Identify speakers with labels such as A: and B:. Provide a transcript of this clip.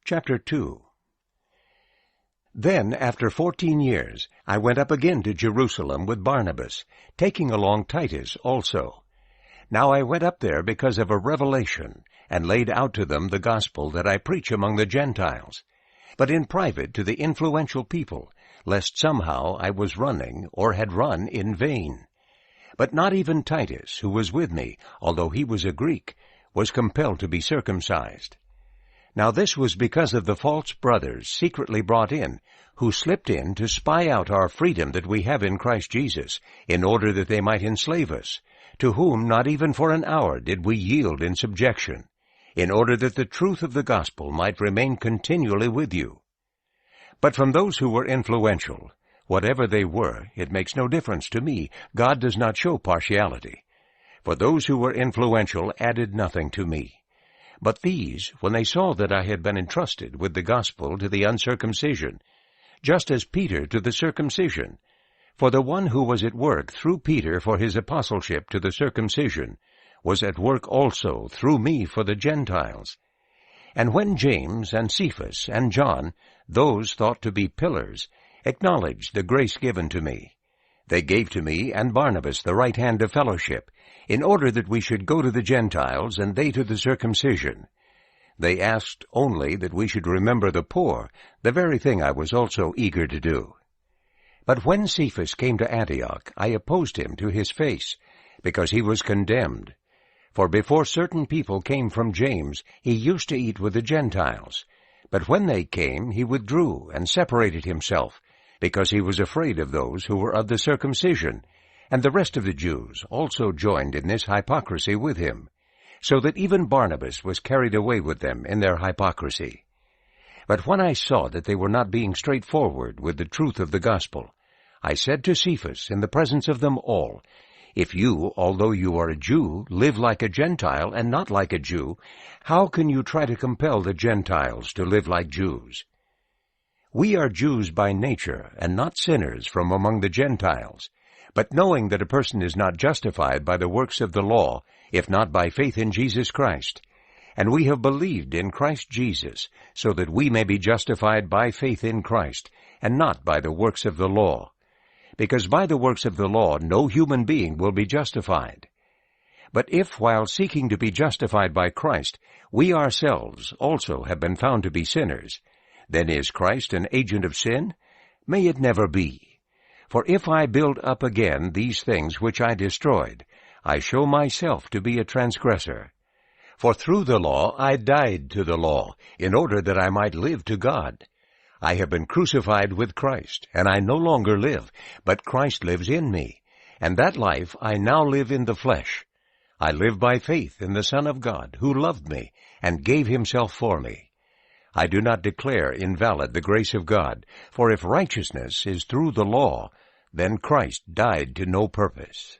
A: Chapter 2. Then, after 14 years, I went up again to Jerusalem with Barnabas, taking along Titus also. Now I went up there because of a revelation, and laid out to them the gospel that I preach among the Gentiles, but in private to the influential people, lest somehow I was running, or had run in vain. But not even Titus, who was with me, although he was a Greek, was compelled to be circumcised. Now this was because of the false brothers secretly brought in, who slipped in to spy out our freedom that we have in Christ Jesus, in order that they might enslave us, to whom not even for an hour did we yield in subjection, in order that the truth of the gospel might remain continually with you. But from those who were influential, whatever they were, it makes no difference to me. God does not show partiality. For those who were influential added nothing to me. But these, when they saw that I had been entrusted with the gospel to the uncircumcision, just as Peter to the circumcision, for the one who was at work through Peter for his apostleship to the circumcision, was at work also through me for the Gentiles. And when James and Cephas and John, those thought to be pillars, acknowledged the grace given to me, they gave to me and Barnabas the right hand of fellowship, in order that we should go to the Gentiles, and they to the circumcision. They asked only that we should remember the poor, the very thing I was also eager to do. But when Cephas came to Antioch, I opposed him to his face, because he was condemned. For before certain people came from James, he used to eat with the Gentiles. But when they came, he withdrew and separated himself, because he was afraid of those who were of the circumcision. And the rest of the Jews also joined in this hypocrisy with him, so that even Barnabas was carried away with them in their hypocrisy. But when I saw that they were not being straightforward with the truth of the gospel, I said to Cephas in the presence of them all, If you, although you are a Jew, live like a Gentile and not like a Jew, how can you try to compel the Gentiles to live like Jews? We are Jews by nature, and not sinners from among the Gentiles. But knowing that a person is not justified by the works of the law, if not by faith in Jesus Christ, and we have believed in Christ Jesus, so that we may be justified by faith in Christ, and not by the works of the law. Because by the works of the law no human being will be justified. But if, while seeking to be justified by Christ, we ourselves also have been found to be sinners, then is Christ an agent of sin? May it never be. For if I build up again these things which I destroyed, I show myself to be a transgressor. For through the law I died to the law, in order that I might live to God. I have been crucified with Christ, and I no longer live, but Christ lives in me. And that life I now live in the flesh. I live by faith in the Son of God, who loved me, and gave himself for me. I do not declare invalid the grace of God, for if righteousness is through the law, then Christ died to no purpose.